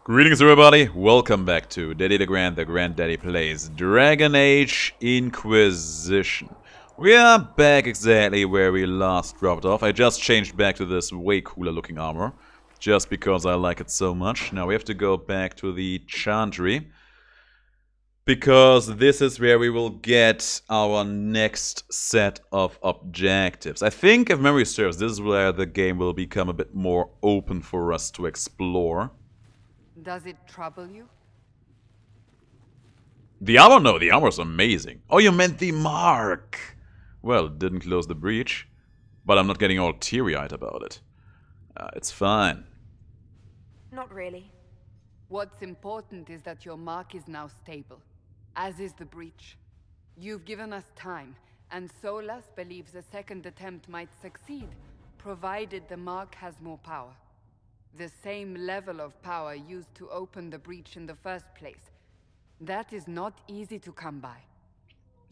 Greetings everybody, welcome back to DaGrand, the Granddaddy Plays Dragon Age Inquisition. We are back exactly where we last dropped off. I just changed back to this way cooler looking armor, just because I like it so much. Now we have to go back to the Chantry, because this is where we will get our next set of objectives. I think, if memory serves, this is where the game will become a bit more open for us to explore. Does it trouble you? The armor? No, the armor's amazing. Oh, you meant the mark! Well, didn't close the breach, but I'm not getting all teary-eyed about it. It's fine. Not really. What's important is that your mark is now stable, as is the breach. You've given us time, and Solas believes a second attempt might succeed, provided the mark has more power. The same level of power used to open the breach in the first place. That is not easy to come by.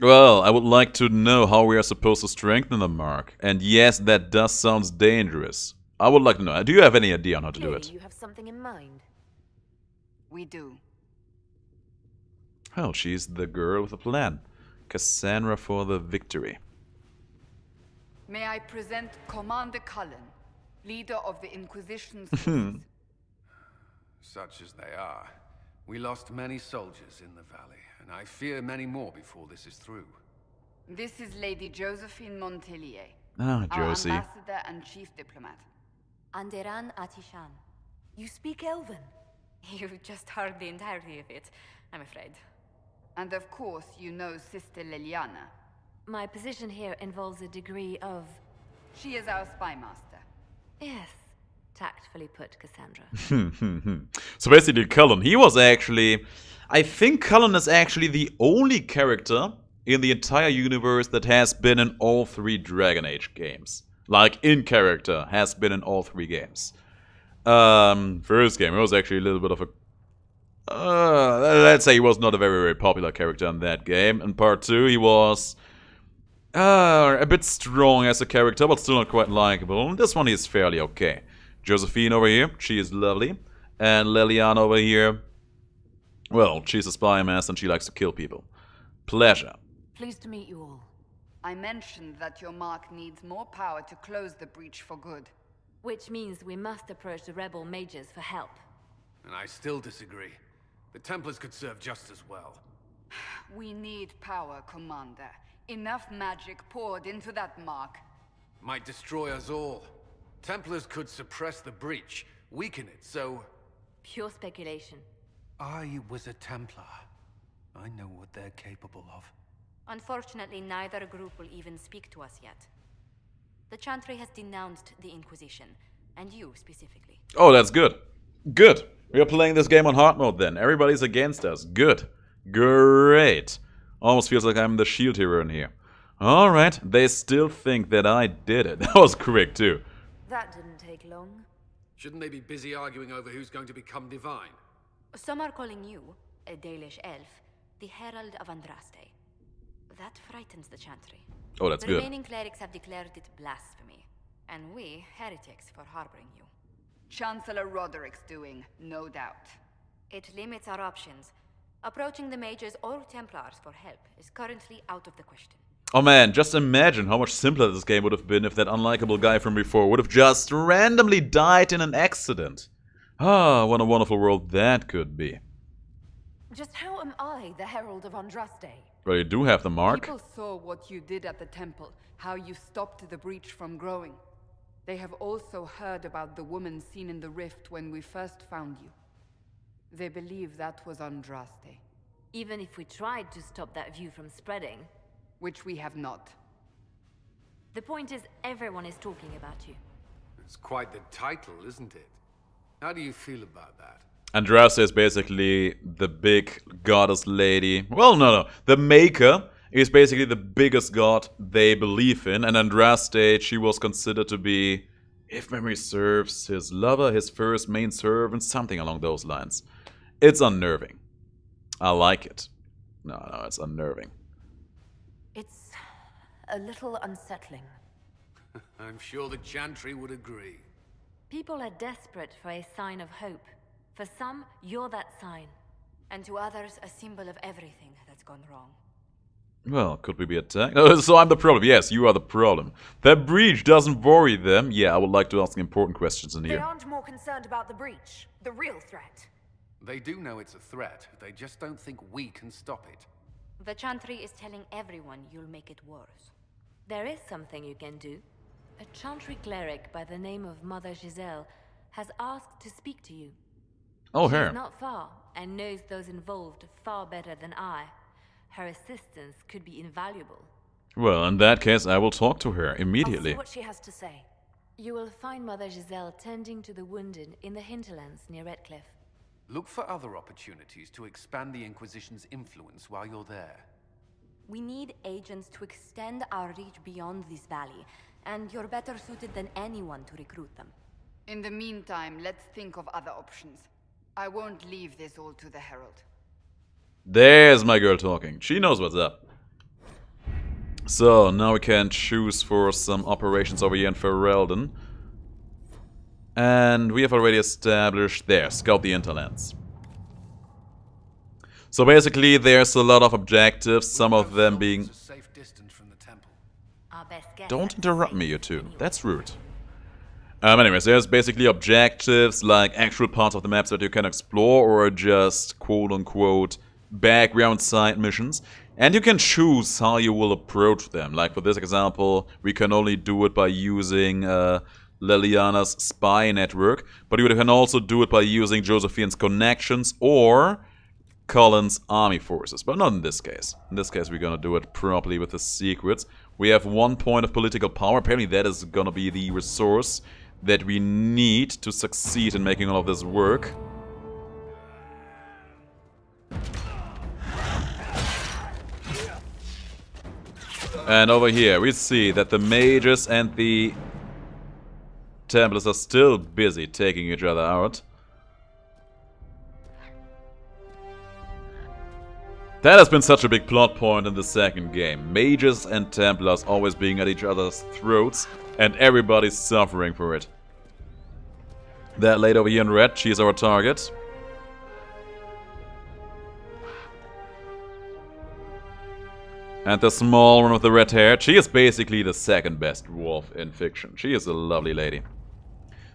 Well, I would like to know how we are supposed to strengthen the mark. And yes, that does sound dangerous. I would like to know. Do you have any idea on how to do it? You have something in mind. We do. Oh, she's the girl with a plan. Cassandra for the victory. May I present Commander Cullen, leader of the Inquisition's forces. Such as they are, we lost many soldiers in the valley, and I fear many more before this is through. This is Lady Josephine Montelier, Ah, our Josie. ambassador and chief diplomat. Anderan Atishan. You speak Elven? You've just heard the entirety of it, I'm afraid. And of course, you know Sister Liliana. My position here involves a degree of... She is our spy master. Yes, tactfully put, Cassandra. So basically, Cullen, he was actually... I think Cullen is actually the only character in the entire universe that has been in all 3 Dragon Age games. Like, in character, has been in all 3 games. First game, it was actually a little bit of a... let's say he was not a very, very popular character in that game. In part 2, he was... a bit strong as a character, but still not quite likable. This one is fairly okay. Josephine over here, she is lovely. And Liliana over here, well, she's a spy master and she likes to kill people. Pleasure. Pleased to meet you all. I mentioned that your mark needs more power to close the breach for good. Which means we must approach the rebel mages for help. And I still disagree. The Templars could serve just as well. We need power, Commander. Enough magic poured into that mark. Might destroy us all. Templars could suppress the breach, weaken it, so... Pure speculation. I was a Templar. I know what they're capable of. Unfortunately, neither group will even speak to us yet. The Chantry has denounced the Inquisition, and you specifically. Oh, that's good. Good. We are playing this game on hard mode then. Everybody's against us. Good. Great. Almost feels like I'm the shield hero in here. Alright, they still think that I did it. That was quick too. That didn't take long. Shouldn't they be busy arguing over who's going to become divine? Some are calling you, a Dalish elf, the Herald of Andraste. That frightens the Chantry. Oh, that's the good. remaining clerics have declared it blasphemy, and we, heretics, for harboring you. Chancellor Roderick's doing, no doubt. It limits our options. Approaching the mages or Templars for help is currently out of the question. Oh man, just imagine how much simpler this game would have been if that unlikable guy from before would have just randomly died in an accident. Ah, what a wonderful world that could be. Just how am I the Herald of Andraste? Well, you do have the mark. People saw what you did at the temple, how you stopped the breach from growing. They have also heard about the woman seen in the rift when we first found you. They believe that was Andraste. Even if we tried to stop that view from spreading. Which we have not. The point is, everyone is talking about you. It's quite the title, isn't it? How do you feel about that? Andraste is basically the big goddess lady. Well, no. The Maker is basically the biggest god they believe in. And Andraste, she was considered to be, if memory serves, his lover, his first main servant, something along those lines. It's unnerving. I like it. No, it's unnerving. It's a little unsettling. I'm sure the Chantry would agree. People are desperate for a sign of hope. For some, you're that sign. And to others, a symbol of everything that's gone wrong. Well, could we be attacked? So I'm the problem. Yes, you are the problem. That breach doesn't worry them. Yeah, I would like to ask important questions in They here. aren't more concerned about the breach, the real threat. They do know it's a threat. They just don't think we can stop it. The Chantry is telling everyone you'll make it worse. There is something you can do. A Chantry cleric by the name of Mother Giselle has asked to speak to you. Oh, She's her. not far and knows those involved far better than I. Her assistance could be invaluable. Well, in that case, I will talk to her I'll see immediately. what she has to say. You will find Mother Giselle tending to the wounded in the Hinterlands near Redcliffe. Look for other opportunities to expand the Inquisition's influence while you're there. We need agents to extend our reach beyond this valley, and you're better suited than anyone to recruit them. In the meantime, let's think of other options. I won't leave this all to the Herald. There's my girl talking. She knows what's up. So, now we can choose for some operations over here in Ferelden. And we have already established there, scout the Hinterlands. So basically, there's a lot of objectives, some of them being... A safe distance from the temple. Our best guess. Don't interrupt me, you two. That's rude. Anyways, there's basically objectives, like actual parts of the maps that you can explore, or just quote-unquote background side missions. And you can choose how you will approach them. Like for this example, we can only do it by using Liliana's spy network, but you can also do it by using Josephine's connections or Colin's army forces, but not in this case. In this case, we're gonna do it properly with the secrets. We have 1 point of political power. Apparently that is gonna be the resource that we need to succeed in making all of this work. And over here, we see that the mages and the Templars are still busy taking each other out. That has been such a big plot point in the second game. Mages and Templars always being at each other's throats, and everybody's suffering for it. That lady over here in red, she's our target. And the small one with the red hair, she is basically the second best dwarf in fiction. She is a lovely lady.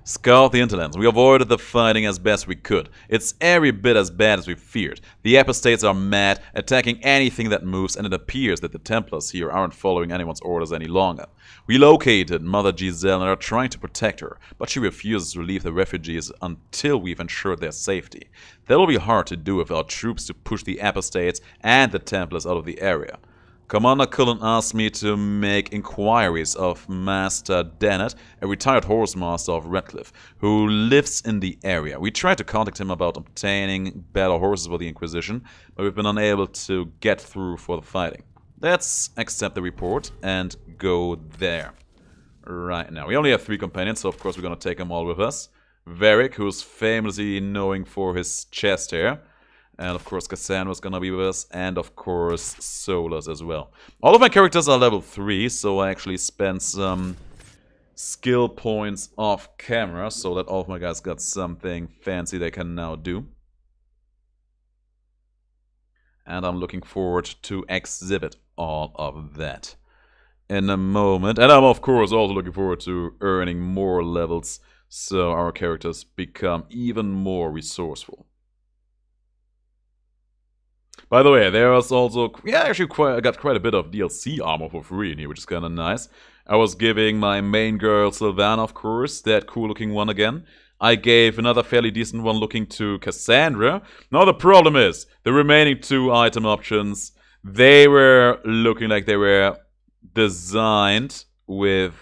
Scout the Hinterlands. We avoided the fighting as best we could. It's every bit as bad as we feared. The apostates are mad, attacking anything that moves, and it appears that the Templars here aren't following anyone's orders any longer. We located Mother Giselle and are trying to protect her, but she refuses to leave the refugees until we've ensured their safety. That will be hard to do with our troops to push the apostates and the Templars out of the area. Commander Cullen asked me to make inquiries of Master Dennett, a retired horse master of Redcliffe, who lives in the area. We tried to contact him about obtaining better horses for the Inquisition, but we've been unable to get through for the fighting. Let's accept the report and go there. Right now. We only have 3 companions, so of course we're gonna take them all with us. Varric, who's famously known for his chest hair. And of course Cassandra's gonna be with us, and of course Solas as well. All of my characters are level 3, so I actually spent some skill points off camera, so that all of my guys got something fancy they can now do. And I'm looking forward to exhibit all of that in a moment. And I'm of course also looking forward to earning more levels, so our characters become even more resourceful. By the way, there was also, I got quite a bit of DLC armor for free in here, which is kind of nice. I was giving my main girl Sylvanna, of course, that cool looking one again. I gave another fairly decent one looking to Cassandra. Now the problem is, the remaining 2 item options, they were looking like they were designed with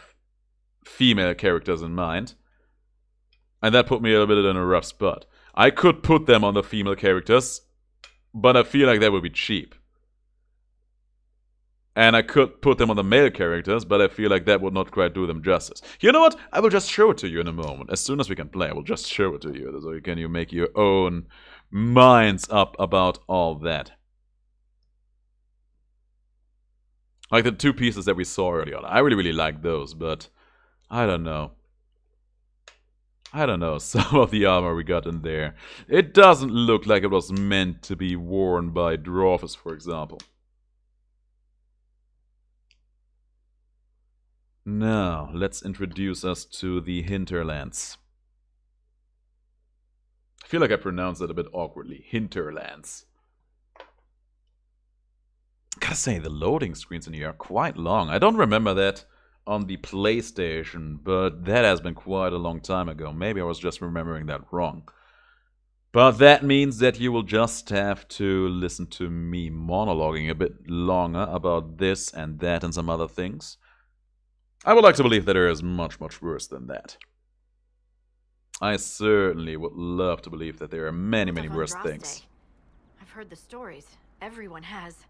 female characters in mind. And that put me a little bit in a rough spot. I could put them on the female characters, but I feel like that would be cheap. And I could put them on the male characters, but I feel like that would not quite do them justice. You know what? I will just show it to you in a moment. As soon as we can play, I will just show it to you. So you make your own minds up about all that. Like the 2 pieces that we saw earlier on. I really like those, but I don't know. I don't know, some of the armor we got in there. It doesn't look like it was meant to be worn by dwarves, for example. Now, let's introduce us to the Hinterlands. I feel like I pronounced that a bit awkwardly. Hinterlands. Gotta say, the loading screens in here are quite long. I don't remember that on the PlayStation, but that has been quite a long time ago. Maybe I was just remembering that wrong. But that means that you will just have to listen to me monologuing a bit longer about this and that and some other things. I would like to believe that there is much, much worse than that. I certainly would love to believe that there are many, many worse things. I've heard the stories. Everyone has.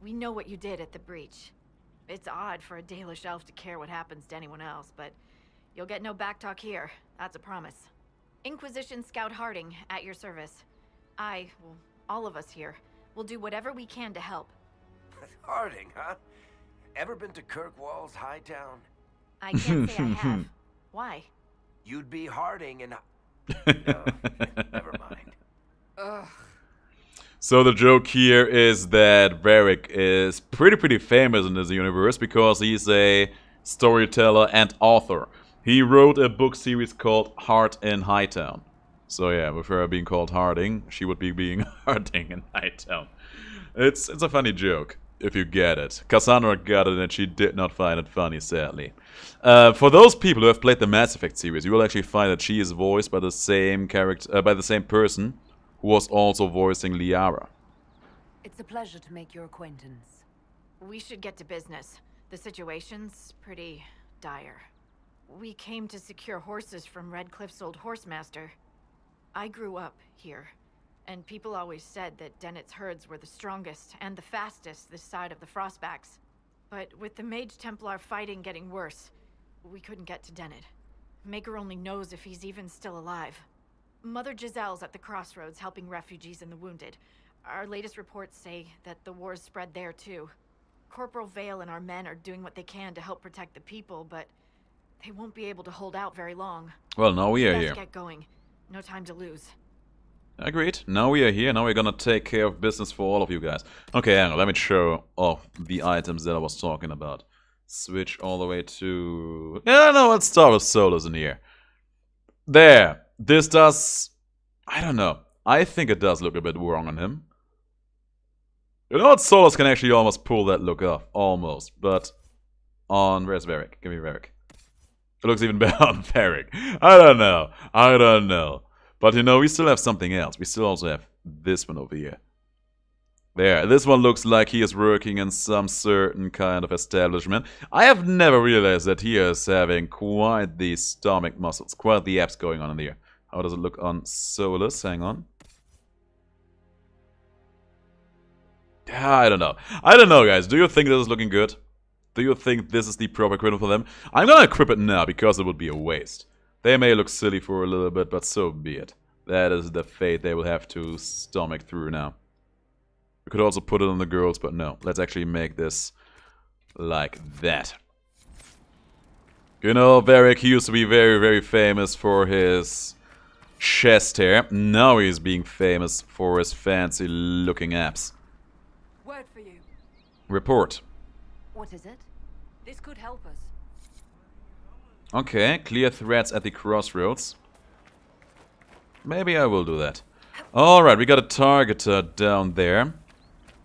We know what you did at the breach. It's odd for a Dalish elf to care what happens to anyone else, but you'll get no backtalk here. That's a promise. Inquisition Scout Harding, at your service. Well, all of us here, will do whatever we can to help. Harding, huh? Ever been to Kirkwall's Hightown? I can't say I have. Why? You'd be Harding and... No, never mind. Ugh. So the joke here is that Varric is pretty famous in this universe because he's a storyteller and author. He wrote a book series called Heart in Hightown. So yeah, with her being called Harding, she would be being Harding in Hightown. It's a funny joke, if you get it. Cassandra got it and she did not find it funny, sadly. For those people who have played the Mass Effect series, you will actually find that she is voiced by the same character, by the same person who was also voicing Liara. It's a pleasure to make your acquaintance. We should get to business. The situation's pretty dire. We came to secure horses from Redcliffe's old horsemaster. I grew up here, and people always said that Dennett's herds were the strongest and the fastest this side of the Frostbacks. But with the Mage Templar fighting getting worse, we couldn't get to Dennett. Maker only knows if he's even still alive. Mother Giselle's at the crossroads helping refugees and the wounded. Our latest reports say that the war's spread there too. Corporal Vale and our men are doing what they can to help protect the people, but they won't be able to hold out very long. Well, now we are here. Let's get going. No time to lose. Agreed. Now we are here. Now we're gonna take care of business for all of you guys. Okay, hang on. Let me show off the items that I was talking about. Switch all the way to... Yeah, no, let's start with Solus in here. There. This does... I don't know. I think it does look a bit wrong on him. You know what? Solus can actually almost pull that look off. Almost. But on... Where's Varric? Give me Varric. It looks even better on Varric. I don't know. I don't know. But you know, we still have something else. We still also have this one over here. There. This one looks like he is working in some certain kind of establishment. I have never realized that he is having quite the stomach muscles. Quite the abs going on in here. How does it look on Solus? Hang on. I don't know. I don't know, guys. Do you think this is looking good? Do you think this is the proper equipment for them? I'm gonna equip it now because it would be a waste. They may look silly for a little bit, but so be it. That is the fate they will have to stomach through now. We could also put it on the girls, but no. Let's actually make this like that. You know, Varric used to be very famous for his chest hair. Now he's being famous for his fancy looking abs. Word for you. Report. What is it? This could help us. Okay, clear threats at the crossroads. Maybe I will do that. Alright, we got a targeter down there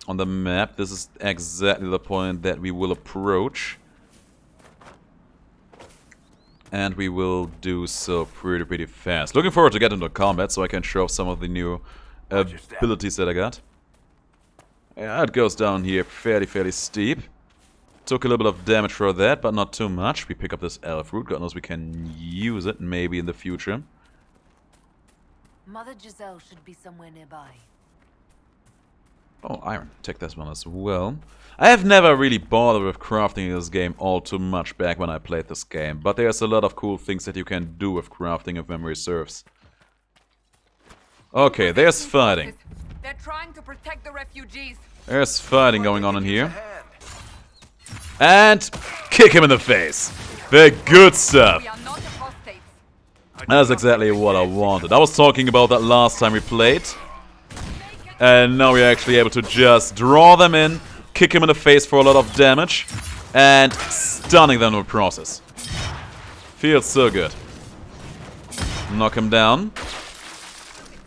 on the map. This is exactly the point that we will approach. And we will do so pretty fast. Looking forward to get into combat so I can show off some of the new abilities that I got. Yeah, it goes down here fairly steep. Took a little bit of damage for that, but not too much. We pick up this elf root. God knows we can use it maybe in the future. Mother Giselle should be somewhere nearby. Oh, iron. Take this one as well. I have never really bothered with crafting in this game all too much back when I played this game. But there's a lot of cool things that you can do with crafting if memory serves. Okay, there's fighting. They're trying to protect the refugees. There's fighting going on in here. And kick him in the face. The good stuff. We are not apostates. That's exactly what I wanted. I was talking about that last time we played. And now we're actually able to just draw them in, kick him in the face for a lot of damage, and stunning them in the process. Feels so good. Knock him down.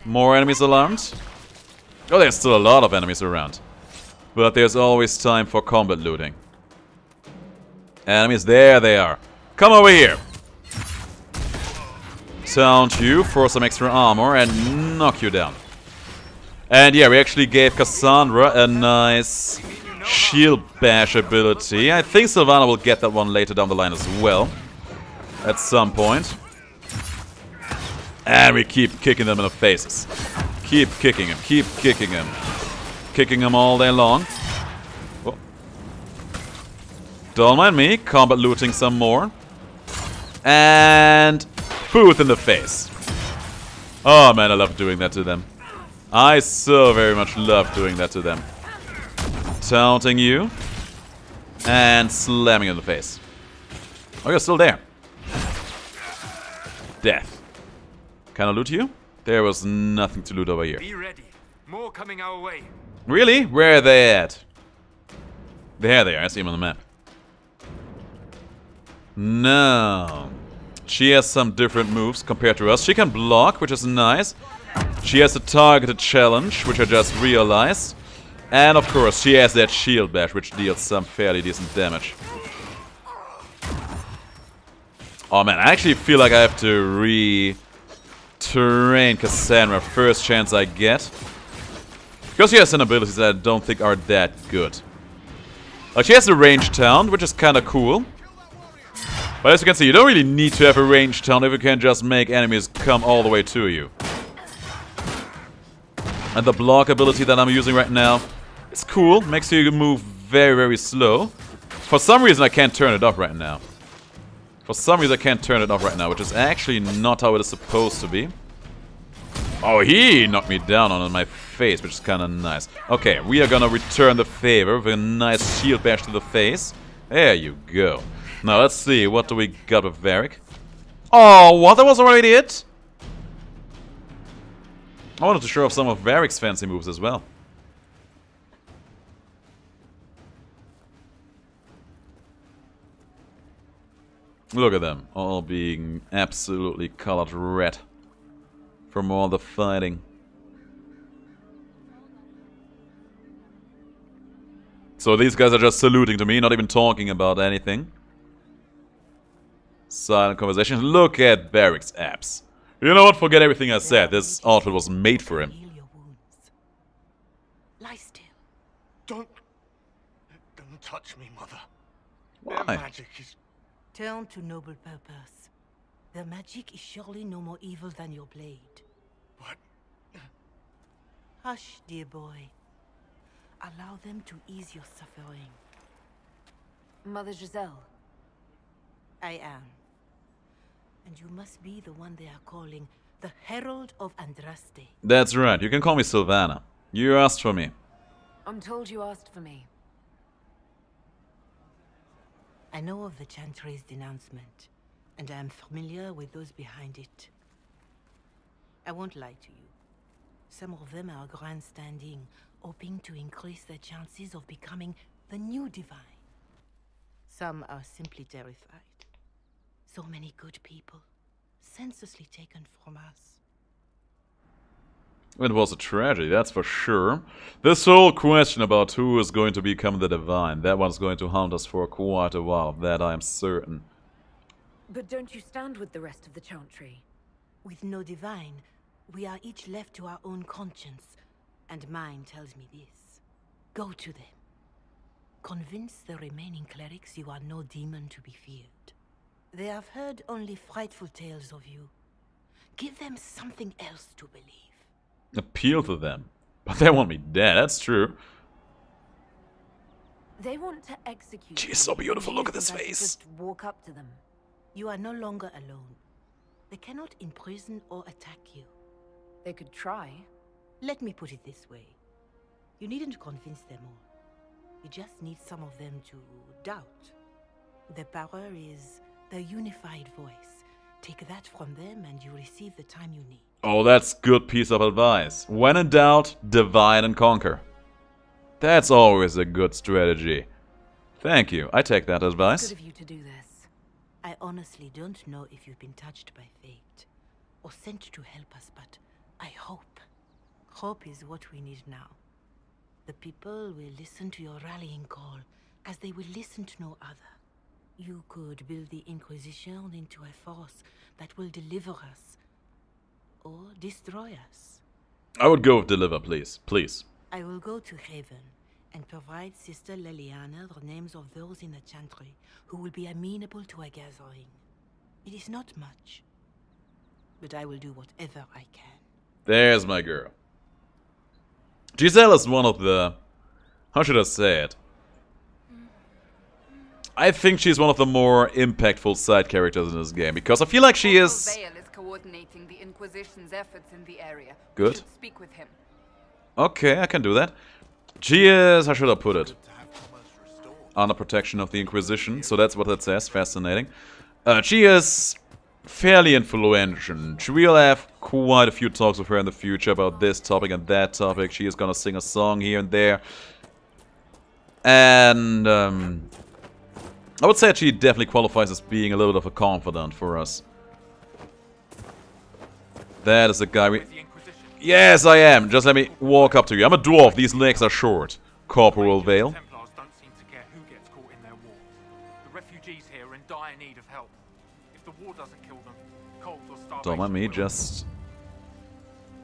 More enemies alarmed. Oh, there's still a lot of enemies around. But there's always time for combat looting. Enemies, there they are. Come over here. Taunt you for some extra armor and knock you down. And yeah, we actually gave Cassandra a nice shield bash ability. I think Sylvanna will get that one later down the line as well. At some point. And we keep kicking them in the faces. Keep kicking him, keep kicking him. Kicking him all day long. Oh. Don't mind me, combat looting some more. And booth in the face. Oh man, I love doing that to them. I so very much love doing that to them. Taunting you. And slamming in the face. Oh, you're still there. Death. Can I loot you? There was nothing to loot over here. Be ready. More coming our way. Really? Where are they at? There they are. I see them on the map. No. She has some different moves compared to us. She can block, which is nice. She has a targeted challenge, which I just realized. And of course, she has that shield bash, which deals some fairly decent damage. Oh man, I actually feel like I have to re-train Cassandra first chance I get. Because she has some abilities that I don't think are that good. Like, she has a ranged taunt, which is kind of cool. But as you can see, you don't really need to have a ranged taunt if you can just make enemies come all the way to you. And the block ability that I'm using right now is cool. Makes you move very, very slow. For some reason, I can't turn it off right now. For some reason, I can't turn it off right now, which is actually not how it is supposed to be. Oh, he knocked me down on my face, which is kind of nice. Okay, we are gonna return the favor with a nice shield bash to the face. There you go. Now, let's see. What do we got with Varric? Oh, what? That was already it? I wanted to show off some of Varric's fancy moves as well. Look at them, all being absolutely colored red from all the fighting. So these guys are just saluting to me, not even talking about anything. Silent conversation. Look at Varric's abs. You know what? Forget everything I said. This outfit was made for him. Lie still. Don't touch me, Mother. Why? Their magic is... Turn to noble purpose. Their magic is surely no more evil than your blade. What? Hush, dear boy. Allow them to ease your suffering. Mother Giselle. I am. And you must be the one they are calling the Herald of Andraste. That's right. You can call me Sylvanna. You asked for me. I'm told you asked for me. I know of the Chantry's denouncement, and I am familiar with those behind it. I won't lie to you. Some of them are grandstanding, hoping to increase their chances of becoming the new divine. Some are simply terrified. So many good people, senselessly taken from us. It was a tragedy, that's for sure. This whole question about who is going to become the divine, that one's going to haunt us for quite a while, that I am certain. But don't you stand with the rest of the Chantry? With no divine, we are each left to our own conscience, and mine tells me this. Go to them. Convince the remaining clerics you are no demon to be feared. They have heard only frightful tales of you. Give them something else to believe. Appeal to them. But they want me dead, that's true. They want to execute. She's so beautiful, look at this face. Just walk up to them. You are no longer alone. They cannot imprison or attack you. They could try. Let me put it this way. You needn't convince them all. You just need some of them to doubt. Their power is their unified voice, Take that from them and you receive the time you need. Oh, that's good piece of advice. When in doubt, divide and conquer. That's always a good strategy. Thank you. I take that advice. It's good of you to do this. I honestly don't know if you've been touched by fate or sent to help us, but I hope. Hope is what we need now. The people will listen to your rallying call as they will listen to no other. You could build the Inquisition into a force that will deliver us or destroy us. I would go with deliver, please. Please. I will go to Haven and provide Sister Leliana the names of those in the Chantry who will be amenable to a gathering. It is not much, but I will do whatever I can. There's my girl. Giselle is one of the... How should I say it? I think she's one of the more impactful side characters in this game, because I feel like she is... Vale is coordinating the Inquisition's efforts in the area. Good. We should speak with him. Okay, I can do that. She is... How should I put it? Under protection of the Inquisition, so that's what that says. Fascinating. She is fairly influential. We'll have quite a few talks with her in the future about this topic and that topic. She is gonna sing a song here and there. And... I would say she definitely qualifies as being a little bit of a confidant for us. That is the guy we... Yes, I am. Just let me walk up to you. I'm a dwarf. These legs are short. Corporal Vale. Templars don't seem to care who gets caught in their war. The refugees here are in dire need of help. If the war doesn't kill them, cold or starvation... Don't mind me, just...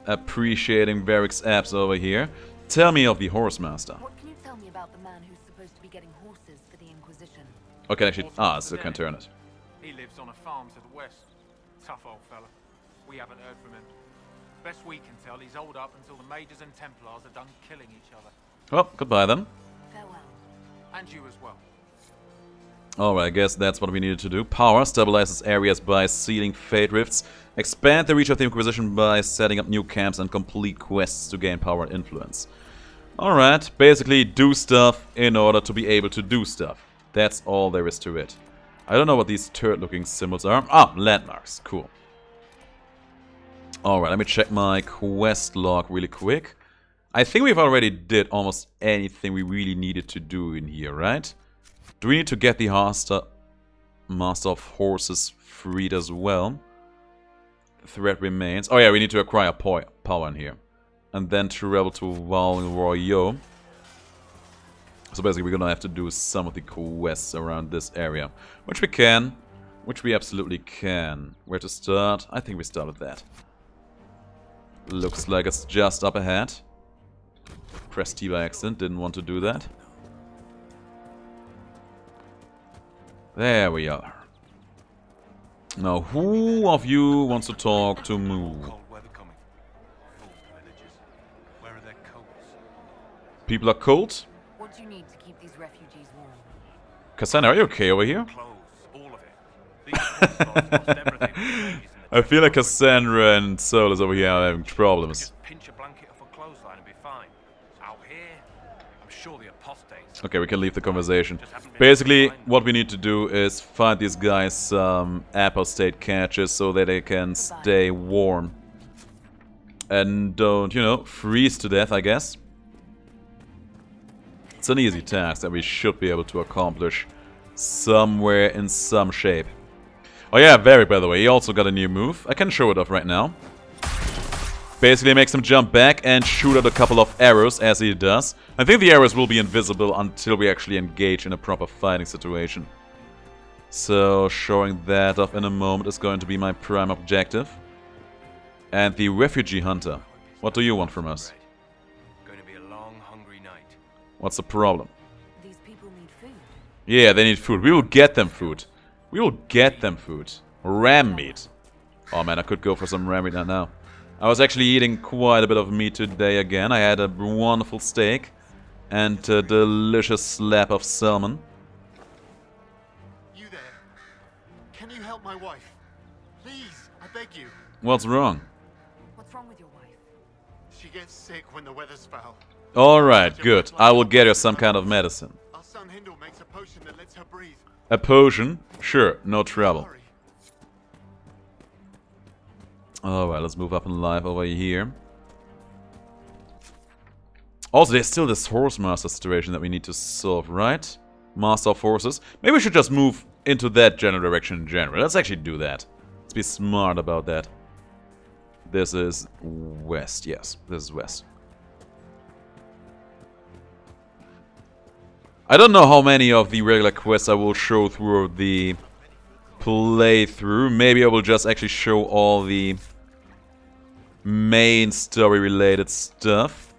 appreciating Varric's abs over here. Tell me of the Horsemaster. What can you tell me about the man who's supposed to be getting horses for the Inquisition? Okay, actually... Ah, so can turn it. He lives on a farm to the west. Tough old fella. We haven't heard from him. Best we can tell, he's holed up until the Mages and Templars are done killing each other. Well, goodbye then. Farewell. And you as well. Alright, I guess that's what we needed to do. Power stabilizes areas by sealing fate rifts. Expand the reach of the Inquisition by setting up new camps and complete quests to gain power and influence. Alright, basically do stuff in order to be able to do stuff. That's all there is to it. I don't know what these turd-looking symbols are. Ah, landmarks. Cool. Alright, let me check my quest log really quick. I think we've already did almost anything we really needed to do in here, right? Do we need to get the Master of Horses freed as well? The threat remains. Oh yeah, we need to acquire power in here. And then travel to Val Royaux. So basically we're gonna have to do some of the quests around this area. Which we can. Which we absolutely can. Where to start? I think we start with that. Looks like it's just up ahead. Pressed T by accident, didn't want to do that. There we are. Now, who of you wants to talk to Moo? People are cold? What do you need to keep these refugees warm? Cassandra, are you okay over here? I feel like Cassandra and Soul is over here having problems. Okay, we can leave the conversation. Basically, what we need to do is find these guys some apostate catches so that they can stay warm. And don't, you know, freeze to death, I guess. It's an easy task that we should be able to accomplish somewhere in some shape. Oh yeah, Varric, by the way, he also got a new move. I can show it off right now. Basically makes him jump back and shoot out a couple of arrows as he does. I think the arrows will be invisible until we actually engage in a proper fighting situation. So showing that off in a moment is going to be my prime objective. And the refugee hunter. What do you want from us? Going to be a long, hungry night. What's the problem? These people need food. Yeah, they need food. We will get them food. We will get them food. Ram meat. Oh man, I could go for some ram meat now. I was actually eating quite a bit of meat today again. I had a wonderful steak and a delicious slab of salmon. You there? Can you help my wife? Please, I beg you. What's wrong? What's wrong with your wife? She gets sick when the weather's foul. Alright, good. I will get her some kind of medicine. Our son Hindle makes a potion that lets her breathe. A potion? Sure, no trouble. Alright, let's move up in life over here. Also, there's still this horse master situation that we need to solve, right? Master of horses. Maybe we should just move into that general direction in general. Let's actually do that. Let's be smart about that. This is west. Yes, this is west. I don't know how many of the regular quests I will show through the playthrough. Maybe I will just actually show all the main story related stuff.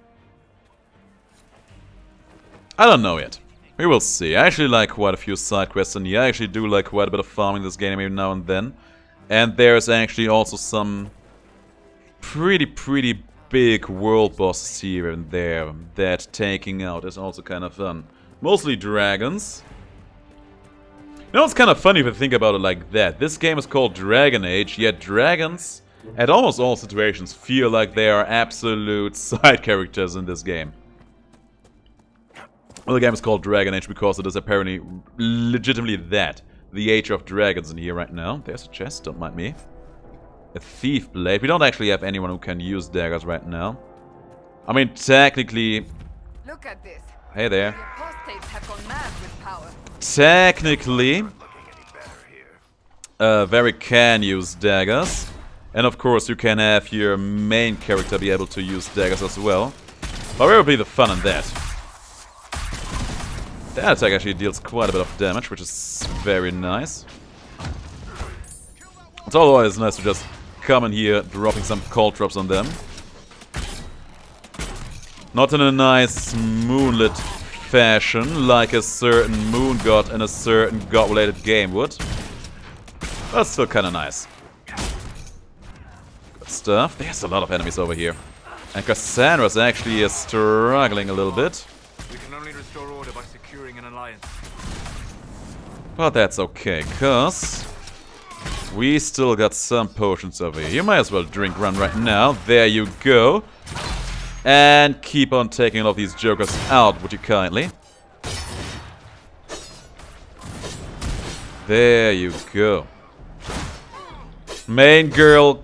I don't know yet. We will see. I actually like quite a few side quests, and yeah, I actually do like quite a bit of farming this game every now and then. And there's actually also some pretty big world bosses here and there that taking out is also kind of fun. Mostly dragons. You know, it's kind of funny if you think about it like that. This game is called Dragon Age, yet dragons, at almost all situations, feel like they are absolute side characters in this game. Well, the game is called Dragon Age because it is apparently legitimately that. The Age of Dragons in here right now. There's a chest, don't mind me. A thief blade. We don't actually have anyone who can use daggers right now. I mean, technically... Look at this. Hey there. The apostates have gone mad with power. Technically, Varric can use daggers. And of course, you can have your main character be able to use daggers as well. But where will be the fun in that? That attack actually deals quite a bit of damage, which is very nice. It's always nice to just come in here, dropping some cold drops on them. Not in a nice moonlit fashion, like a certain moon god in a certain god-related game would. But still kinda nice. Good stuff. There's a lot of enemies over here. And Cassandra's actually struggling a little bit. We can only restore order by securing an alliance. But that's okay, cause we still got some potions over here. You might as well drink run right now. There you go. And keep on taking all of these jokers out, would you kindly? There you go. Main girl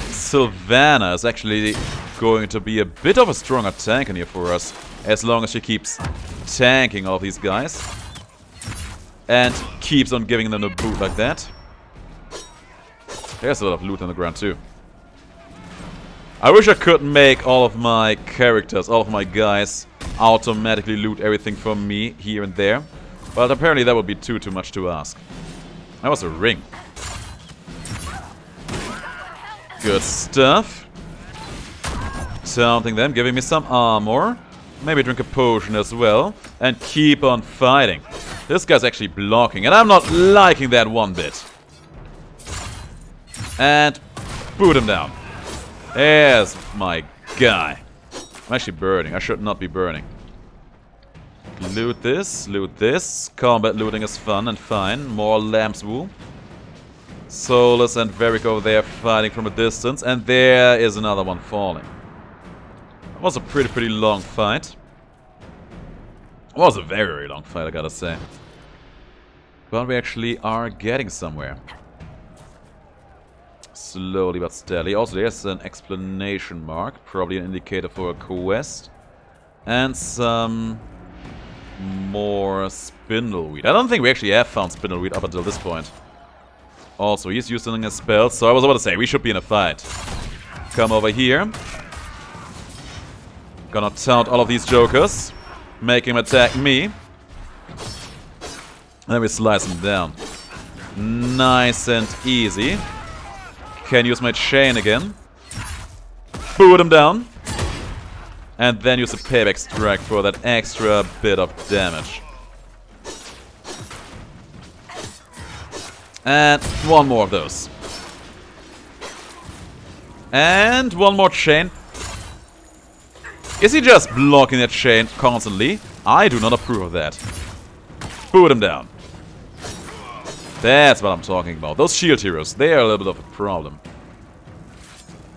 Sylvanna is actually going to be a bit of a stronger tank in here for us, as long as she keeps tanking all these guys and keeps on giving them a boot like that. There's a lot of loot on the ground too. I wish I could make all of my characters, all of my guys, automatically loot everything from me here and there, but apparently that would be too much to ask. That was a ring. Good stuff. Taunting them, giving me some armor. Maybe drink a potion as well. And keep on fighting. This guy's actually blocking, and I'm not liking that one bit. And boot him down. There's my guy. I'm actually burning. I should not be burning. Loot this, loot this. Combat looting is fun and fine. More lamb's wool. Solus and Varric over there fighting from a distance. And there is another one falling. It was a pretty long fight. It was a very long fight, I gotta say. But we actually are getting somewhere. Slowly but steadily. Also, there's an explanation mark. Probably an indicator for a quest. And some more spindleweed. I don't think we actually have found spindleweed up until this point. Also, he's using a spell, so I was about to say, we should be in a fight. Come over here. Gonna taunt all of these jokers. Make him attack me. Then we slice him down. Nice and easy. Can use my chain again. Boot him down. And then use a payback strike for that extra bit of damage. And one more of those. And one more chain. Is he just blocking that chain constantly? I do not approve of that. Boot him down. That's what I'm talking about. Those shield heroes, they are a little bit of a problem.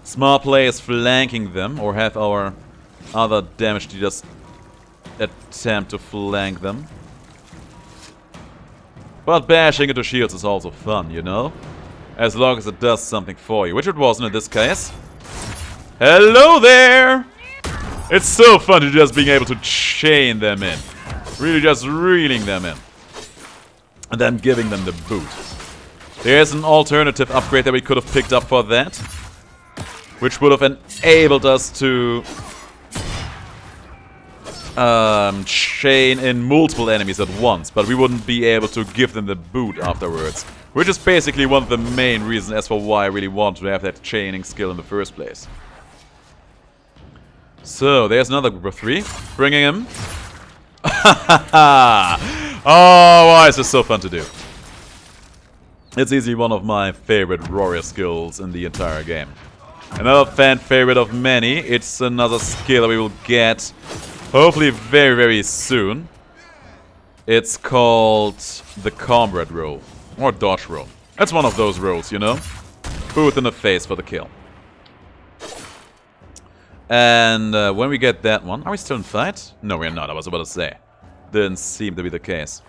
Smart players flanking them, or have our other damage dealers attempt to flank them. But bashing into shields is also fun, you know? As long as it does something for you, which it wasn't in this case. Hello there! It's so fun to just being able to chain them in. Really just reeling them in. And then giving them the boot. There's an alternative upgrade that we could have picked up for that. Which would have enabled us to chain in multiple enemies at once. But we wouldn't be able to give them the boot afterwards. Which is basically one of the main reasons as for why I really want to have that chaining skill in the first place. So, there's another group of 3. Bringing him. Oh, why is this so fun to do? It's easily one of my favorite warrior skills in the entire game. Another fan favorite of many. It's another skill that we will get hopefully very, very soon. It's called the combat roll. Or dodge roll. It's one of those rolls, you know? Boot in the face for the kill. And when we get that one... Are we still in fight? No, we're not, I was about to say. Didn't seem to be the case.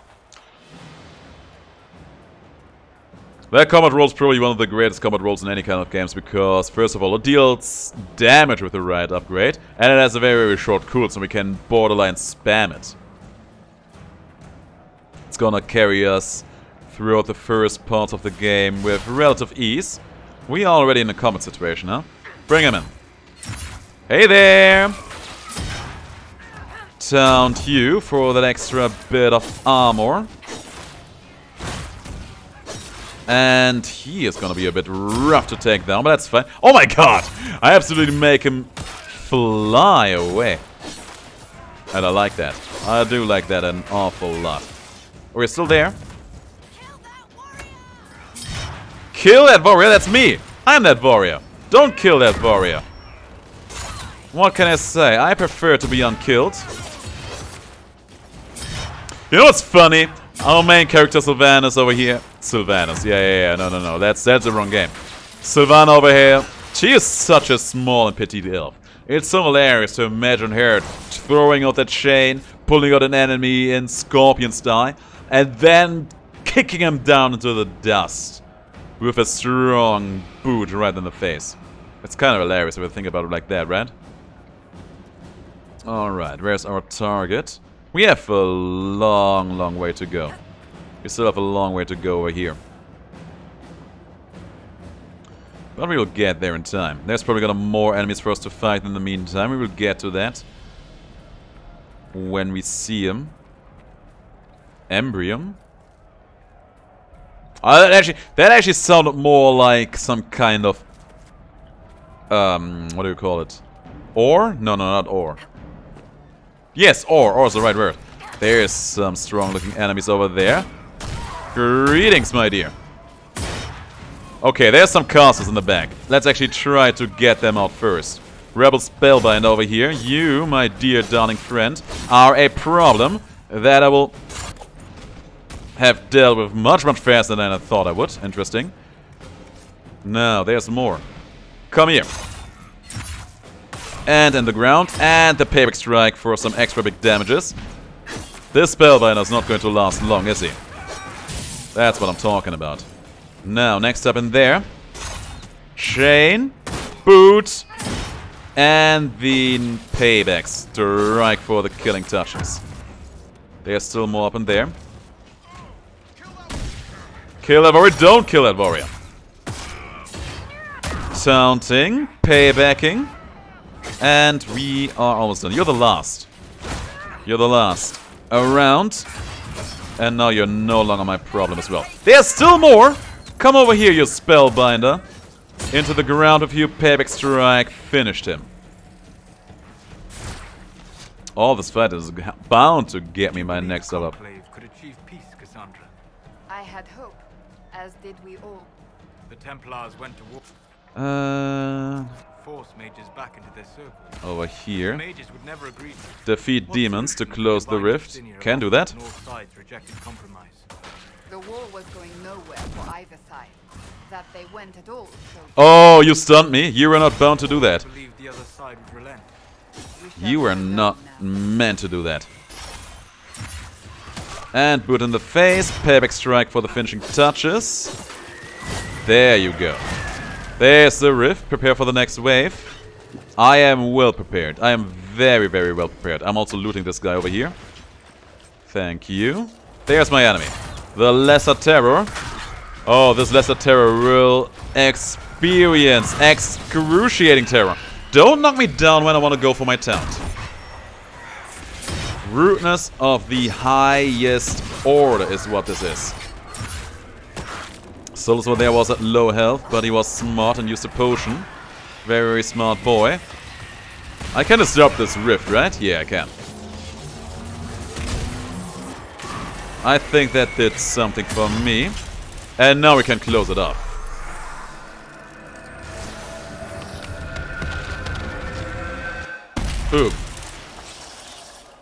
That combat roll is probably one of the greatest combat rolls in any kind of games because, first of all, it deals damage with the right upgrade, and it has a very, very short cooldown, so we can borderline spam it. It's gonna carry us throughout the first parts of the game with relative ease. We are already in a combat situation, huh? Bring him in. Hey there! Taunt you for that extra bit of armor. And he is gonna be a bit rough to take down, but that's fine. Oh my god! I absolutely make him fly away. And I like that. I do like that an awful lot. We're still there. Kill that warrior, that's me! I'm that warrior. Don't kill that warrior. What can I say? I prefer to be unkilled. You know what's funny? Our main character Sylvanna's over here. Sylvanna's, yeah, no. That's the wrong game. Sylvanna over here. She is such a small and petite elf. It's so hilarious to imagine her throwing out that chain, pulling out an enemy in scorpion style, and then kicking him down into the dust with a strong boot right in the face. It's kind of hilarious if you think about it like that, right? Alright, where's our target? We have a long, long way to go. We still have a long way to go over here. But we will get there in time. There's probably gonna be more enemies for us to fight in the meantime. We will get to that when we see them. Embryon? That actually sounded more like some kind of... what do you call it? Ore? No, not ore. Yes, ore. Ore is the right word. There's some strong-looking enemies over there. Greetings, my dear. Okay, there's some castles in the back. Let's actually try to get them out first. Rebel Spellbind over here. You, my dear darling friend, are a problem that I will have dealt with much, much faster than I thought I would. Interesting. Now, there's more. Come here. And in the ground, and the payback strike for some extra big damages. This Spellbinder is not going to last long, is he? That's what I'm talking about. Now, next up in there. Chain, boot, and the payback strike for the killing touches. There's still more up in there. Kill that warrior, don't kill that warrior. Taunting, paybacking. And we are almost done. You're the last. You're the last. Around. And now you're no longer my problem as well. There's still more! Come over here, you Spellbinder. Into the ground with you, payback strike. Finished him. All this fight is bound to get me my next level up. Could achieve peace, Cassandra. I had hope, as did we all. The Templars went to war. Force mages back into their circle. Over here. Mages would never agree to Defeat demons to close the rift. Can do that. North sides rejected compromise. The war was going nowhere for either side. That they went at all. Oh, you stunned me. You were not bound to do that. I believe the other side would relent. You were not meant to do that. And boot in the face. Payback strike for the finishing touches. There you go. There's the rift. Prepare for the next wave. I am well prepared. I am very, very well prepared. I'm also looting this guy over here. Thank you. There's my enemy. The Lesser Terror. Oh, this Lesser Terror will experience excruciating terror. Don't knock me down when I want to go for my taunt. Rudeness of the highest order is what this is. Solus there was at low health, but he was smart and used a potion. Very, very smart boy. I can disrupt this rift, right? Yeah, I can. I think that did something for me. And now we can close it up. Boom.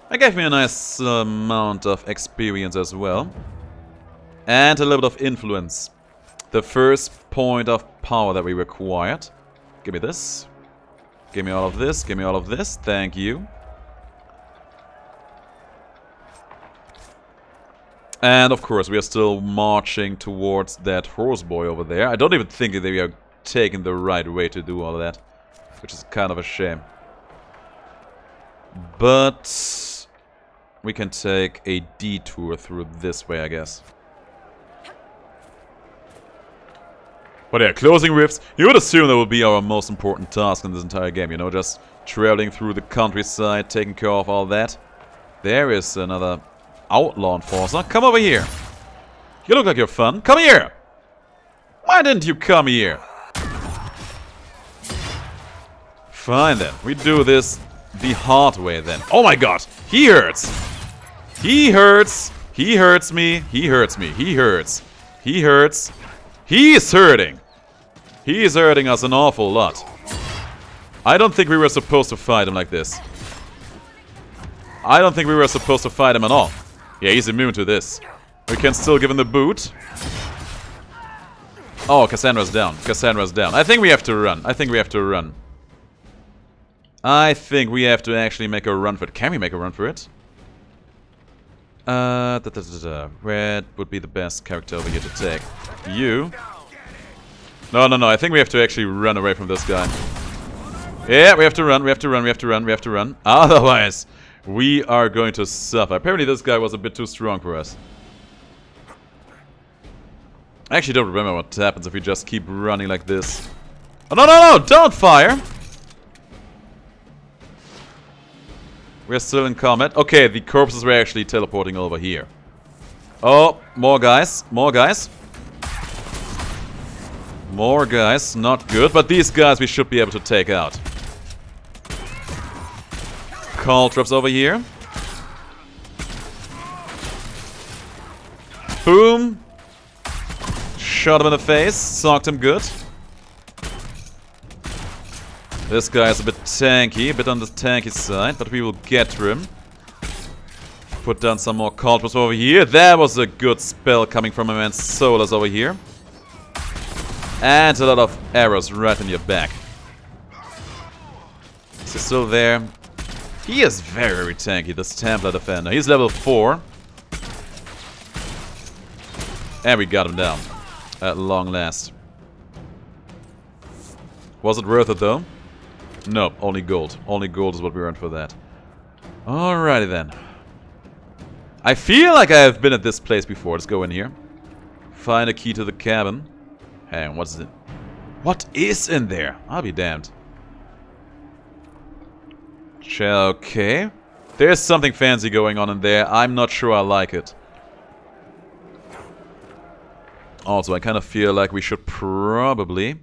That gave me a nice amount of experience as well. And a little bit of influence. The first point of power that we required. Give me this. Give me all of this. Give me all of this. Thank you. And of course, we are still marching towards that horse boy over there. I don't even think that we are taking the right way to do all of that. Which is kind of a shame. But we can take a detour through this way, I guess. But yeah, closing rifts. You would assume that would be our most important task in this entire game, you know, just traveling through the countryside, taking care of all that. There is another outlaw enforcer. Come over here. You look like you're fun. Come here! Why didn't you come here? Fine then. We do this the hard way then. Oh my god! He hurts! He hurts! He hurts me! He hurts me! He hurts! He hurts! He's hurting! He's hurting us an awful lot. I don't think we were supposed to fight him like this. I don't think we were supposed to fight him at all. Yeah, he's immune to this. We can still give him the boot. Oh, Cassandra's down. Cassandra's down. I think we have to run. I think we have to run. I think we have to actually make a run for it. Can we make a run for it? Red would be the best character over here to take. You. No, no, no. I think we have to actually run away from this guy. Yeah, we have to run. We have to run. We have to run. We have to run. Otherwise, we are going to suffer. Apparently, this guy was a bit too strong for us. I actually don't remember what happens if we just keep running like this. Oh, no, no, no! Don't fire! We're still in combat. Okay, the corpses were actually teleporting over here. Oh, more guys. More guys. More guys. Not good. But these guys we should be able to take out. Call traps over here. Boom. Shot him in the face. Socked him good. This guy is a bit tanky, a bit on the tanky side, but we will get to him. Put down some more cultists over here. That was a good spell coming from a man Solus over here. And a lot of arrows right in your back. Is he still there? He is very, very tanky, this Templar defender. He's level 4. And we got him down. At long last. Was it worth it though? No, only gold. Only gold is what we earned for that. Alrighty then. I feel like I have been at this place before. Let's go in here. Find a key to the cabin. Hang on, what's it? What is in there? I'll be damned. Okay. There's something fancy going on in there. I'm not sure I like it. Also, I kind of feel like we should probably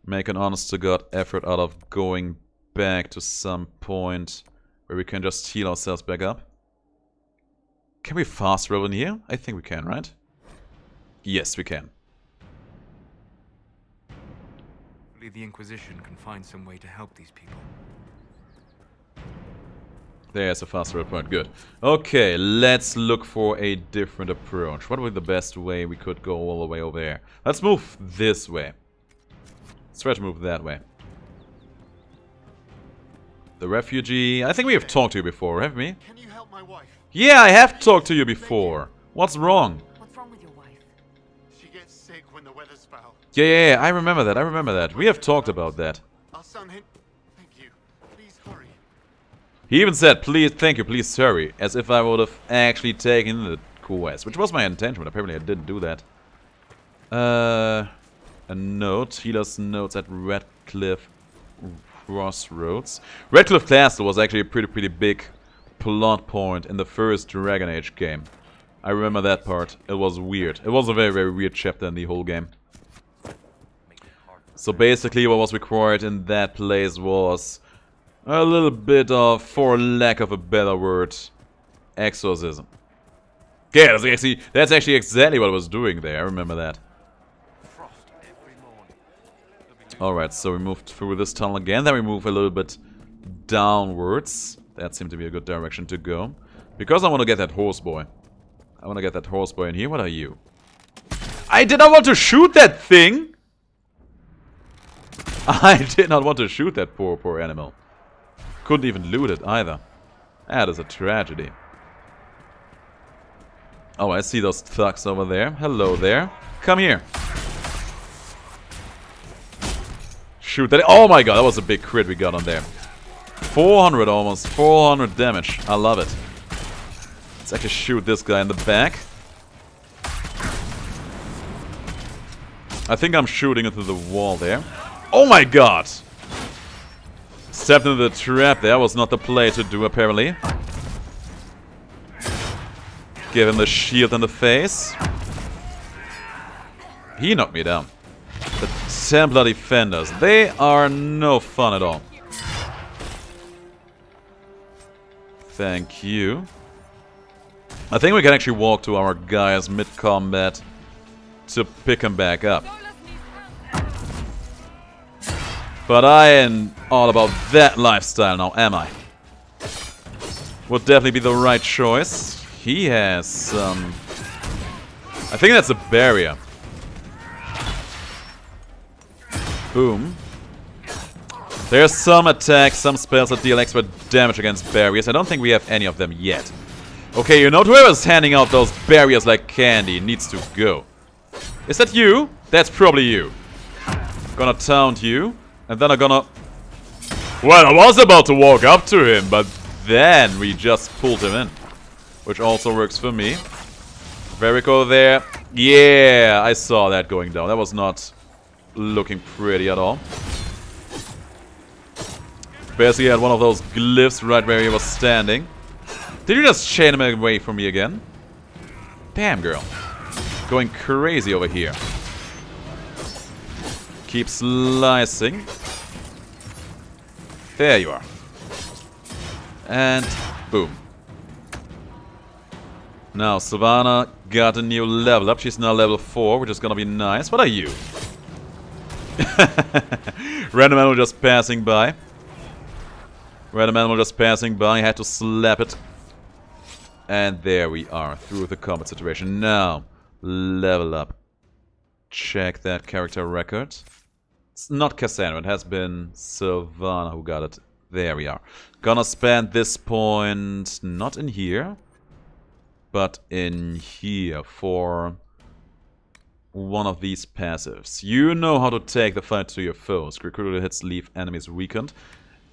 make an honest-to-God effort out of going back to some point where we can just heal ourselves back up. Can we fast travel in here? I think we can, right? Yes, we can. Hopefully the Inquisition can find some way to help these people. There's a fast travel point. Good. Okay, let's look for a different approach. What would be the best way we could go all the way over there? Let's move this way. Let's try to move that way. The refugee. I think we have talked to you before, haven't we? Can you help my wife? Yeah, I have talked to you before. What's wrong? What's wrong with your wife? She gets sick when the weather's foul. Yeah, I remember that, I remember that. We have talked about that. Our son Thank you. Please hurry. He even said, please, thank you, please hurry. As if I would have actually taken the quest. Which was my intention, but apparently I didn't do that. A note. Healer's notes at Redcliffe Crossroads. Redcliffe Castle was actually a pretty big plot point in the first Dragon Age game. I remember that part. It was weird. It was a very weird chapter in the whole game. So basically what was required in that place was a little bit of, for lack of a better word, exorcism. Yeah, that's actually exactly what I was doing there. I remember that. Alright, so we moved through this tunnel again. Then we move a little bit downwards. That seemed to be a good direction to go. Because I want to get that horse boy. I want to get that horse boy in here. What are you? I did not want to shoot that thing! I did not want to shoot that poor animal. Couldn't even loot it either. That is a tragedy. Oh, I see those thugs over there. Hello there. Come here. Shoot that. Oh my god, that was a big crit we got on there. 400 almost. 400 damage. I love it. Let's actually shoot this guy in the back. I think I'm shooting into the wall there. Oh my god! Stepped into the trap there. Was not the play to do, apparently. Give him the shield in the face. He knocked me down. The Templar defenders. They are no fun at all. Thank you. I think we can actually walk to our guys mid-combat to pick him back up. But I am all about that lifestyle now, am I? Would definitely be the right choice. He has some... I think that's a barrier. Boom. There's some attacks, some spells that deal extra damage against barriers. I don't think we have any of them yet. Okay, you know, whoever's handing out those barriers like candy needs to go. Is that you? That's probably you. Gonna taunt you. And then I'm gonna... Well, I was about to walk up to him, but then we just pulled him in. Which also works for me. Very cool there. Yeah, I saw that going down. That was not looking pretty at all. Basically had one of those glyphs right where he was standing. Did you just chain him away from me again? Damn, girl. Going crazy over here. Keep slicing. There you are. And boom. Now, Sylvanna got a new level up. She's now level 4, which is gonna be nice. What are you? Random animal just passing by. Random animal just passing by. I had to slap it. And there we are, through the combat situation. Now, level up. Check that character record. It's not Cassandra, it has been Sylvanna who got it. There we are. Gonna spend this point not in here, but in here for one of these passives. You know how to take the fight to your foes. Recruiter hits leave enemies weakened.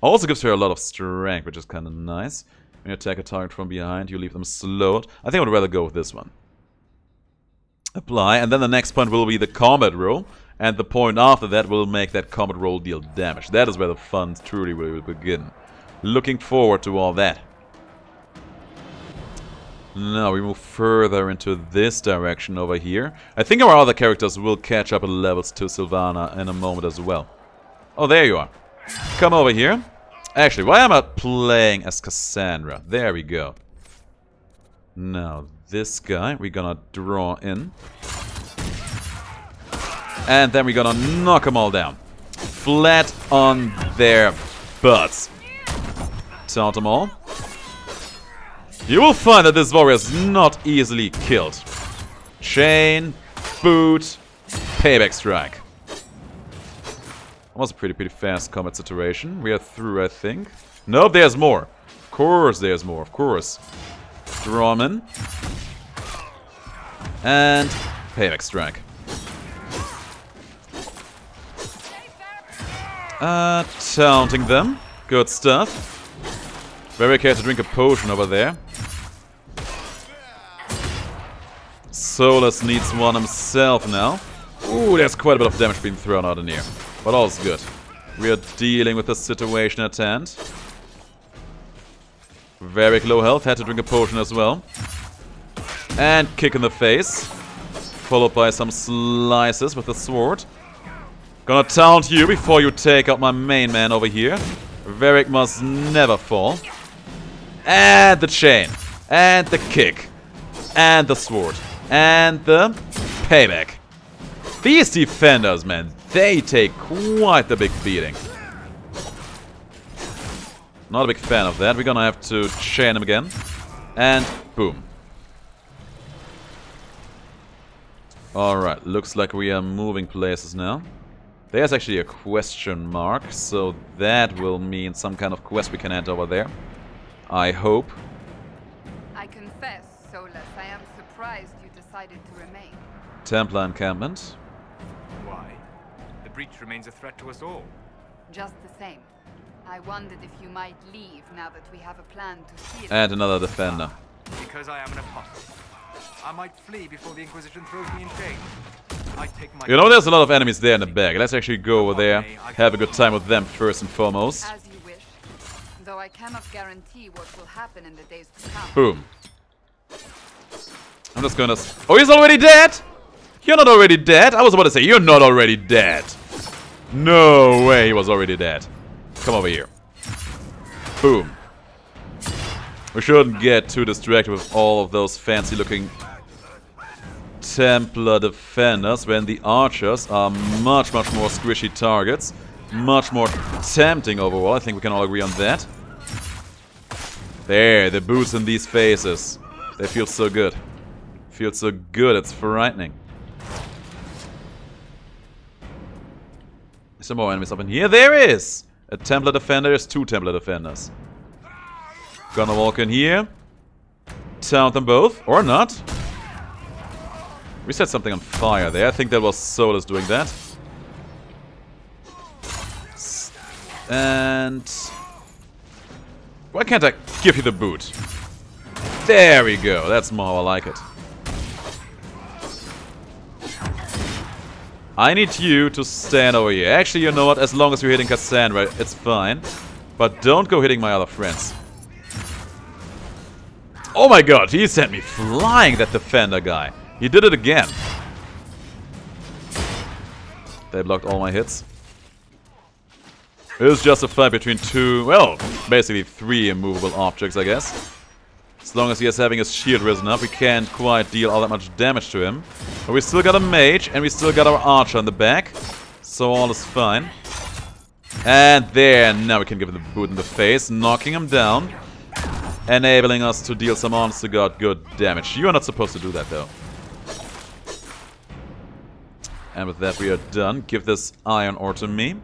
Also gives her a lot of strength, which is kind of nice. When you attack a target from behind, you leave them slowed. I think I would rather go with this one. Apply, and then the next point will be the combat roll. And the point after that will make that combat roll deal damage. That is where the fun truly will begin. Looking forward to all that. Now we move further into this direction over here. I think our other characters will catch up in levels to Sylvanna in a moment as well. Oh, there you are. Come over here. Actually, why am I playing as Cassandra? There we go. Now, this guy we're gonna draw in. And then we're gonna knock them all down. Flat on their butts. Taunt them all. You will find that this warrior is not easily killed. Chain, boot, payback strike. That was a pretty fast combat situation. We are through, I think. Nope, there's more. Of course there's more, of course. Draw him in. And payback strike. Taunting them. Good stuff. Very careful to drink a potion over there. Solus needs one himself now. Ooh, there's quite a bit of damage being thrown out in here. But all's good. We are dealing with the situation at hand. Very low health. Had to drink a potion as well. And kick in the face. Followed by some slices with the sword. Gonna taunt you before you take out my main man over here. Varric must never fall. And the chain. And the kick. And the sword. And the payback. These defenders, man, they take quite the big beating. Not a big fan of that. We're gonna have to chain him again. And boom. Alright, looks like we are moving places now. There's actually a question mark, so that will mean some kind of quest we can enter over there. I hope. I confess, Solus, I am surprised you decided to remain. Templar encampment. Why? The breach remains a threat to us all. Just the same. I wondered if you might leave now that we have a plan to seal it. And another defender. Because I am an apostle. I might flee before the Inquisition throws me in chains. I take my... You know, there's a lot of enemies there in the back. Let's actually go over there, have a good time with them first and foremost. As you wish. Though I cannot guarantee what will happen in the days to come. Boom. I'm just gonna... Oh, he's already dead? You're not already dead? I was about to say, you're not already dead. No way he was already dead. Come over here. Boom. We shouldn't get too distracted with all of those fancy looking Templar defenders when the archers are much more squishy targets. Much more tempting overall. I think we can all agree on that. There, the boots in these faces. They feel so good. Feel so good, it's frightening. Is there more enemies up in here? There is! A Templar defender, there's 2 Templar defenders. Gonna walk in here. Taunt them both, or not. We set something on fire there. I think that was Solus doing that. And... why can't I give you the boot? There we go. That's more how I like it. I need you to stand over here. Actually, you know what? As long as you're hitting Cassandra, it's fine. But don't go hitting my other friends. Oh my god, he sent me flying, that defender guy. He did it again. They blocked all my hits. It was just a fight between 2, well, basically 3 immovable objects, I guess. As long as he is having his shield risen up, we can't quite deal all that much damage to him. But we still got a mage, and we still got our archer in the back. So all is fine. And there, now we can give him the boot in the face, knocking him down. Enabling us to deal some honest to god good damage. You are not supposed to do that, though. And with that we are done. Give this iron ore to me.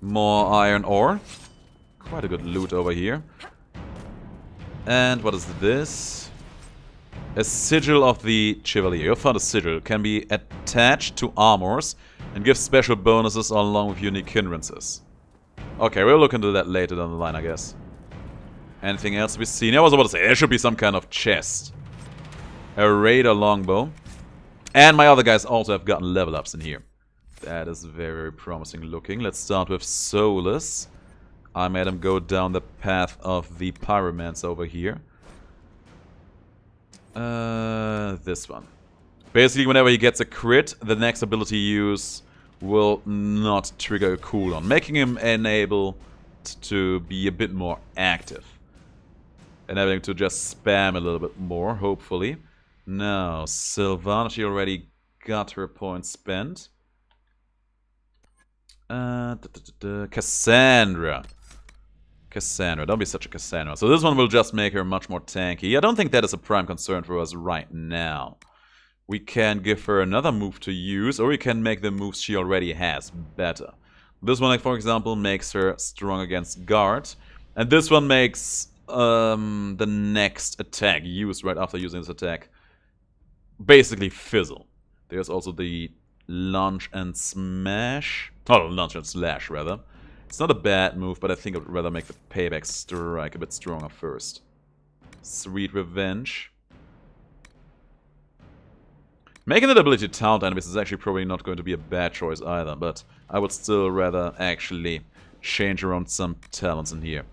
More iron ore. Quite a good loot over here. And what is this? A sigil of the Chevalier. You found a sigil. Can be attached to armors and give special bonuses along with unique hindrances. Okay, we'll look into that later down the line, I guess. Anything else to be seen? I was about to say, there should be some kind of chest. A raider longbow. And my other guys also have gotten level ups in here. That is very promising looking. Let's start with Solus. I made him go down the path of the Pyromance over here. This one. Basically, whenever he gets a crit, the next ability use will not trigger a cooldown, making him enabled to be a bit more active. Enabling him to just spam a little bit more, hopefully. Now, Sylvanna, she already got her points spent. Cassandra. Cassandra, don't be such a Cassandra. So this one will just make her much more tanky. I don't think that is a prime concern for us right now. We can give her another move to use, or we can make the moves she already has better. This one, like, for example, makes her strong against guard. And this one makes the next attack used right after using this attack basically fizzle. There's also the Launch and smash. Oh, launch and slash, rather. It's not a bad move, but I think I would rather make the payback strike a bit stronger first. Sweet revenge. Making the ability to taunt enemies is actually probably not going to be a bad choice either, but I would still rather actually change around some talents in here.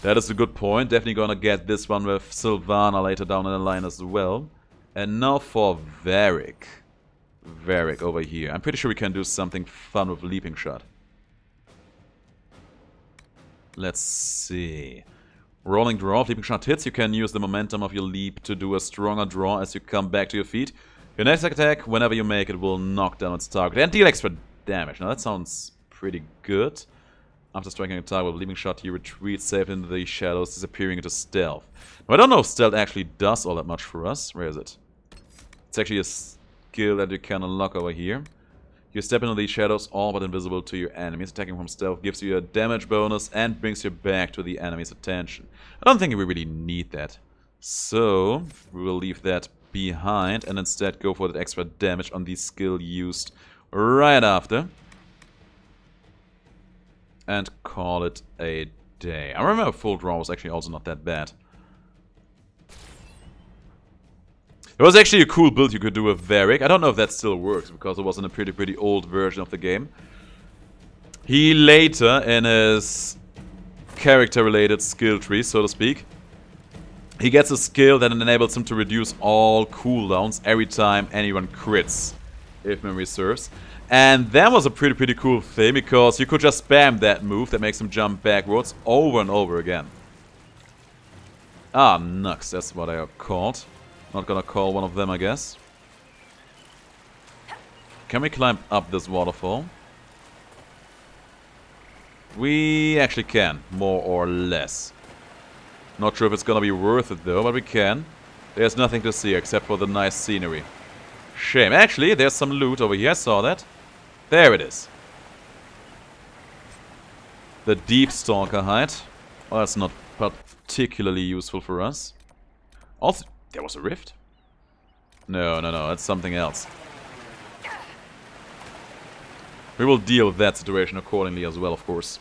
That is a good point. Definitely gonna get this one with Sylvanna later down in the line as well. And now for Varric. Varric over here. I'm pretty sure we can do something fun with Leaping Shot. Let's see. Rolling draw. If Leaping Shot hits, you can use the momentum of your leap to do a stronger draw as you come back to your feet. Your next attack, whenever you make it, will knock down its target and deal extra damage. Now that sounds pretty good. After striking a target with Leaping Shot, you retreat safe into the shadows, disappearing into stealth. Now I don't know if stealth actually does all that much for us. Where is it? It's actually a skill that you can unlock over here. You step into these shadows, all but invisible to your enemies. Attacking from stealth gives you a damage bonus and brings you back to the enemy's attention. I don't think we really need that. So, we will leave that behind and instead go for that extra damage on the skill used right after. And call it a day. I remember full draw was actually also not that bad. It was actually a cool build you could do with Varric. I don't know if that still works, because it was in a pretty old version of the game. He later, in his character-related skill tree, so to speak, he gets a skill that enables him to reduce all cooldowns every time anyone crits, if memory serves. And that was a pretty cool thing, because you could just spam that move that makes him jump backwards over and over again. Ah, Nux, that's what they are called. Not gonna call one of them, I guess. Can we climb up this waterfall? We actually can, more or less. Not sure if it's gonna be worth it though, but we can. There's nothing to see except for the nice scenery. Shame. Actually, there's some loot over here, I saw that. There it is. The Deep Stalker hide. Well, that's not particularly useful for us. Also, there was a rift? No, that's something else. We will deal with that situation accordingly as well, of course.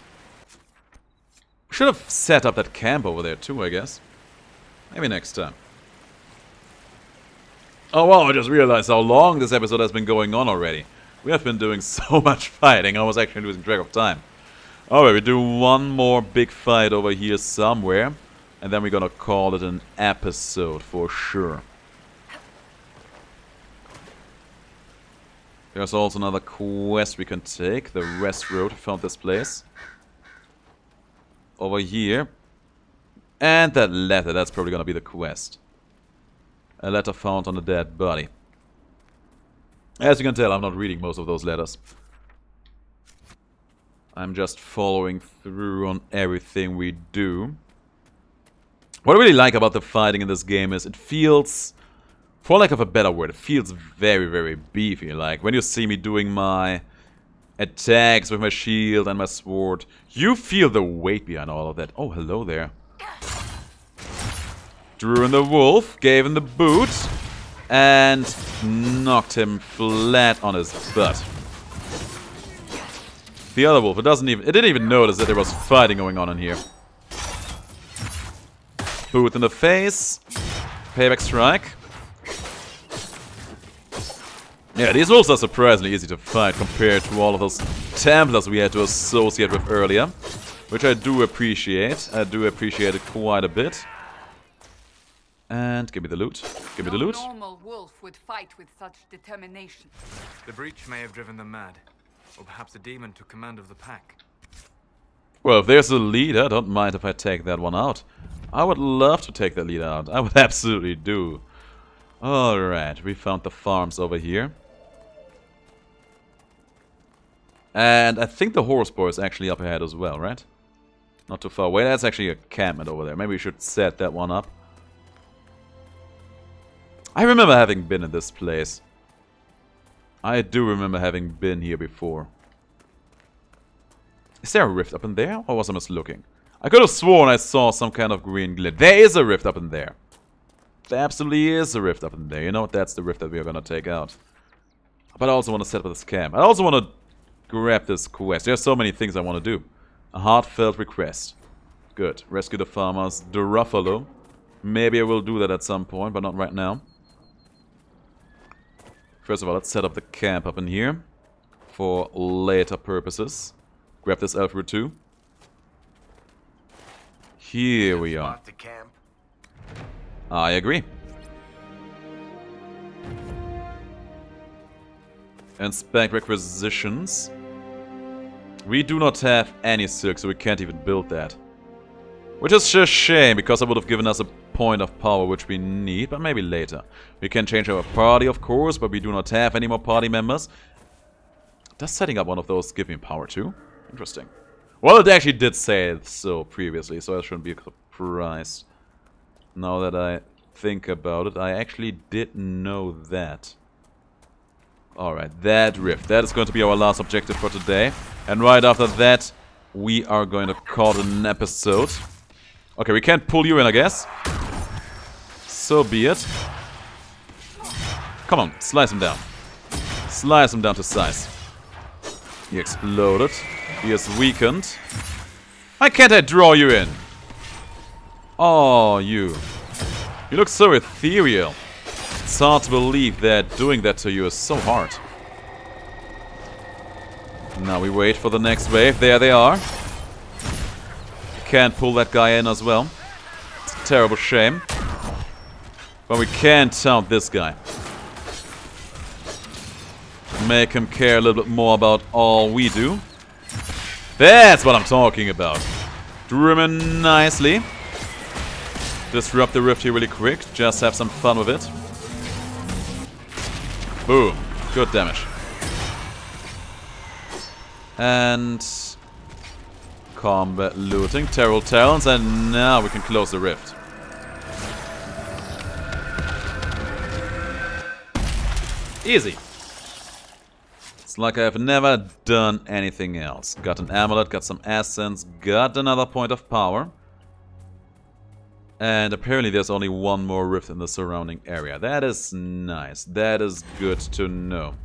Should have set up that camp over there too, I guess. Maybe next time. Oh wow, I just realized how long this episode has been going on already. We have been doing so much fighting, I was actually losing track of time. Alright, we do one more big fight over here somewhere. And then we're gonna call it an episode for sure. There's also another quest we can take. The Rest Road. We found this place. Over here. And that letter. That's probably gonna be the quest. A letter found on a dead body. As you can tell, I'm not reading most of those letters. I'm just following through on everything we do. What I really like about the fighting in this game is it feels, for lack of a better word, it feels very beefy. Like, when you see me doing my attacks with my shield and my sword, you feel the weight behind all of that. Oh, hello there. Drew in the wolf, gave him the boot, and knocked him flat on his butt. The other wolf, it didn't even notice that there was fighting going on in here. Boot in the face. Payback strike. Yeah, these wolves are surprisingly easy to fight compared to all of those Templars we had to associate with earlier. Which I do appreciate. I do appreciate it quite a bit. And give me the loot. Give me the loot. No normal wolf would fight with such determination. The breach may have driven them mad. Or perhaps a demon took command of the pack. Well, if there's a leader, don't mind if I take that one out. I would love to take that leader out. I would absolutely do. Alright, we found the farms over here. And I think the horse boy is actually up ahead as well, right? Not too far away. That's actually a encampment over there. Maybe we should set that one up. I remember having been in this place. I do remember having been here before. Is there a rift up in there? Or was I mislooking? I could have sworn I saw some kind of green glint. There is a rift up in there. There absolutely is a rift up in there. You know what? That's the rift that we are gonna take out. But I also want to set up this camp. I also want to grab this quest. There's so many things I want to do. A heartfelt request. Good. Rescue the farmers. The Ruffalo. Maybe I will do that at some point, but not right now. First of all, let's set up the camp up in here. For later purposes. Grab this elf root too. Here we are. I agree. Inspect requisitions. We do not have any silk, so we can't even build that. Which is a shame, because it would have given us a point of power which we need, but maybe later. We can change our party, of course, but we do not have any more party members. Does setting up one of those give me power too? Interesting. Well, it actually did say so previously, so I shouldn't be surprised. Now that I think about it, I actually did know that. Alright, that rift. That is going to be our last objective for today. And right after that, we are going to call it an episode. Okay, we can't pull you in, I guess. So be it. Come on, slice him down. Slice him down to size. He exploded. He is weakened. Why can't I draw you in? Oh, you. You look so ethereal. It's hard to believe that doing that to you is so hard. Now we wait for the next wave. There they are. Can't pull that guy in as well. It's a terrible shame. But we can't taunt this guy. Make him care a little bit more about all we do. That's what I'm talking about. Drew him in nicely. Disrupt the rift here really quick. Just have some fun with it. Boom. Good damage. And combat looting, Terrell Talons, and now we can close the rift. Easy. It's like I've never done anything else. Got an amulet, got some essence, got another point of power. And apparently there's only one more rift in the surrounding area. That is nice. That is good to know.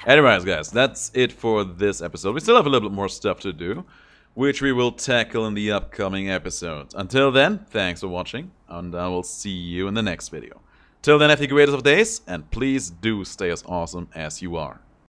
Anyways, guys, that's it for this episode. We still have a little bit more stuff to do, which we will tackle in the upcoming episodes. Until then, thanks for watching, and I will see you in the next video. Till then, have the greatest of days, and please do stay as awesome as you are.